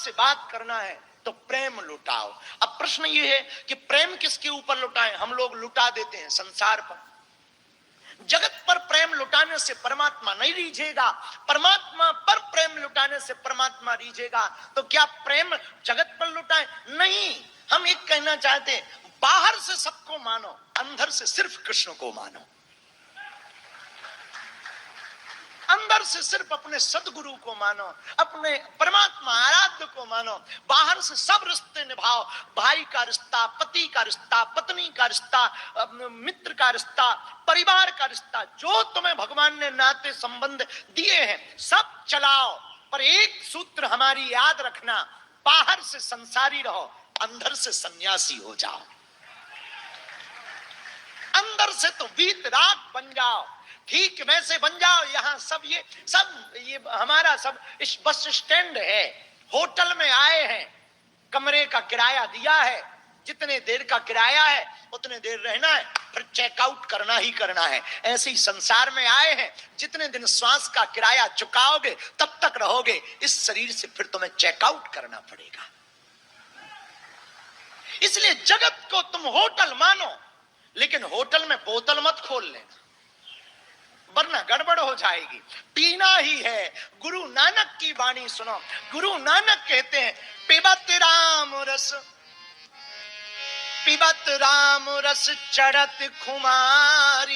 से बात करना है तो प्रेम लुटाओ। अब प्रश्न ये है कि प्रेम किसके ऊपर लुटाएं? हम लोग लुटा देते हैं संसार पर। जगत पर प्रेम लुटाने से परमात्मा नहीं रीझेगा, परमात्मा पर प्रेम लुटाने से परमात्मा रीझेगा। तो क्या प्रेम जगत पर लुटाएं? नहीं, हम एक कहना चाहते हैं, बाहर से सबको मानो, अंदर से सिर्फ कृष्ण को मानो। अंदर से सिर्फ अपने सदगुरु को मानो, अपने परमात्मा आराध्य को मानो। बाहर से सब रिश्ते निभाओ, भाई का रिश्ता, पति का रिश्ता, पत्नी का रिश्ता, मित्र का रिश्ता, परिवार का रिश्ता, जो तुम्हें भगवान ने नाते संबंध दिए हैं सब चलाओ। पर एक सूत्र हमारी याद रखना, बाहर से संसारी रहो, अंदर से सन्यासी हो जाओ। अंदर से तो वीतराग बन जाओ, ठीक वैसे बन जाओ। यहाँ सब ये हमारा सब इस बस स्टैंड है, होटल में आए हैं, कमरे का किराया दिया है, जितने देर का किराया है उतने देर रहना है, फिर चेकआउट करना ही करना है। ऐसे ही संसार में आए हैं, जितने दिन श्वास का किराया चुकाओगे तब तक रहोगे इस शरीर से, फिर तुम्हें चेकआउट करना पड़ेगा। इसलिए जगत को तुम होटल मानो, लेकिन होटल में बोतल मत खोल लेना, वरना गड़बड़ हो जाएगी। पीना ही है। गुरु नानक की वाणी सुनो। गुरु नानक कहते हैं, पिबत राम रस, पिबत राम रस चढ़त खुमारी।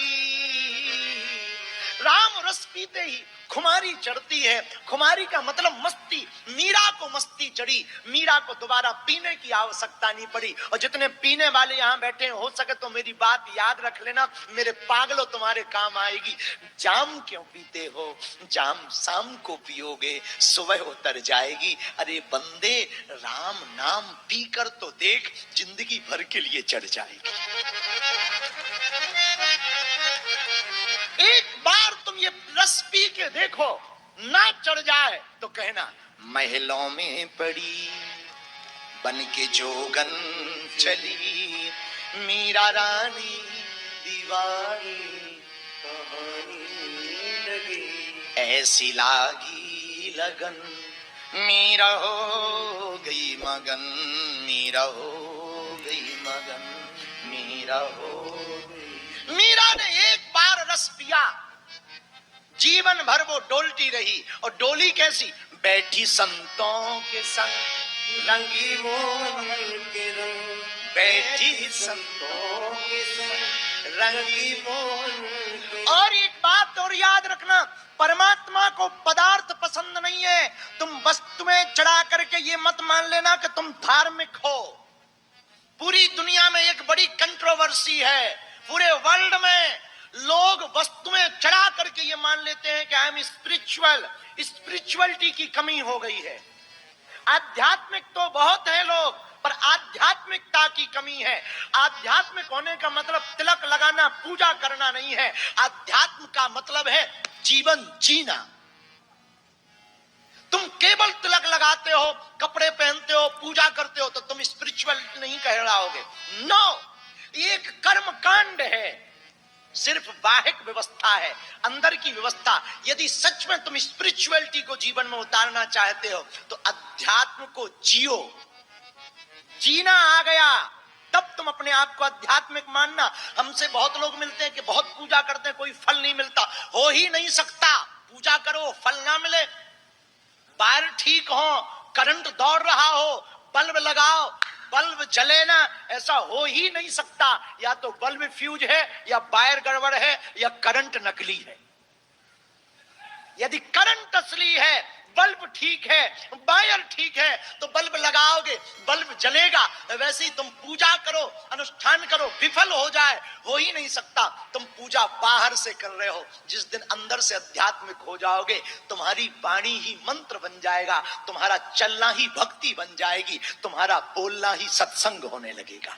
राम रस पीते ही खुमारी चढ़ती है। खुमारी का मतलब मस्ती। मीरा को मस्ती चढ़ी, मीरा को दोबारा पीने की आवश्यकता नहीं पड़ी। और जितने पीने वाले यहाँ बैठे हो सके तो मेरी बात याद रख लेना, मेरे पागलों, तुम्हारे काम आएगी। जाम क्यों पीते हो? जाम शाम को पियोगे, सुबह उतर जाएगी। अरे बंदे, राम नाम पीकर तो देख, जिंदगी भर के लिए चढ़ जाएगी। एक बार तुम ये रस पी के देखो, ना चढ़ जाए तो कहना, महलों में पड़ी बन के जोगन चली, मीरा रानी दीवानी कहानी लगी, ऐसी लागी लगन, मीरा हो गई मगन, मीरा हो गई मगन, मीरा हो गई। मीरा ने एक बार रस पिया, जीवन भर वो डोलती रही। और डोली कैसी? बैठी संतों के संग, रंगी मोहन के रंग, बैठी संतों के संग, रंगी मोहन। और एक बात और याद रखना, परमात्मा को पदार्थ पसंद नहीं है। तुम वस्तु में चढ़ा करके ये मत मान लेना कि तुम धार्मिक हो। पूरी दुनिया में एक बड़ी कंट्रोवर्सी है, पूरे वर्ल्ड में लोग वस्तुएं चढ़ा करके ये मान लेते हैं कि आई एम स्पिरिचुअल। स्पिरिचुअलिटी की कमी हो गई है। आध्यात्मिक तो बहुत है लोग, पर आध्यात्मिकता की कमी है। आध्यात्मिक होने का मतलब तिलक लगाना, पूजा करना नहीं है। आध्यात्म का मतलब है जीवन जीना। तुम केवल तिलक लगाते हो, कपड़े पहनते हो, पूजा करते हो तो तुम स्पिरिचुअल नहीं कहलाओगे। नो, एक कर्म कांड है, सिर्फ बाहिक व्यवस्था है, अंदर की व्यवस्था। यदि सच में तुम स्पिरिचुअलिटी को जीवन में उतारना चाहते हो तो अध्यात्म को जियो। जीना आ गया तब तुम अपने आप को आध्यात्मिक मानना। हमसे बहुत लोग मिलते हैं कि बहुत पूजा करते हैं, कोई फल नहीं मिलता। हो ही नहीं सकता। पूजा करो, फल ना मिले, वायर ठीक हो, करंट दौड़ रहा हो, बल्ब लगाओ, बल्ब जले ना, ऐसा हो ही नहीं सकता। या तो बल्ब फ्यूज है, या वायर गड़बड़ है, या करंट नकली है। यदि करंट असली है, बल्ब ठीक है, वायर ठीक है, तो बल्ब लगाओगे, बल्ब जलेगा। वैसे ही तुम पूजा करो, अनुष्ठान करो, विफल हो जाए, हो ही नहीं सकता। तुम पूजा बाहर से कर रहे हो। जिस दिन अंदर से आध्यात्मिक हो जाओगे, तुम्हारी वाणी ही मंत्र बन जाएगा, तुम्हारा चलना ही भक्ति बन जाएगी, तुम्हारा बोलना ही सत्संग होने लगेगा।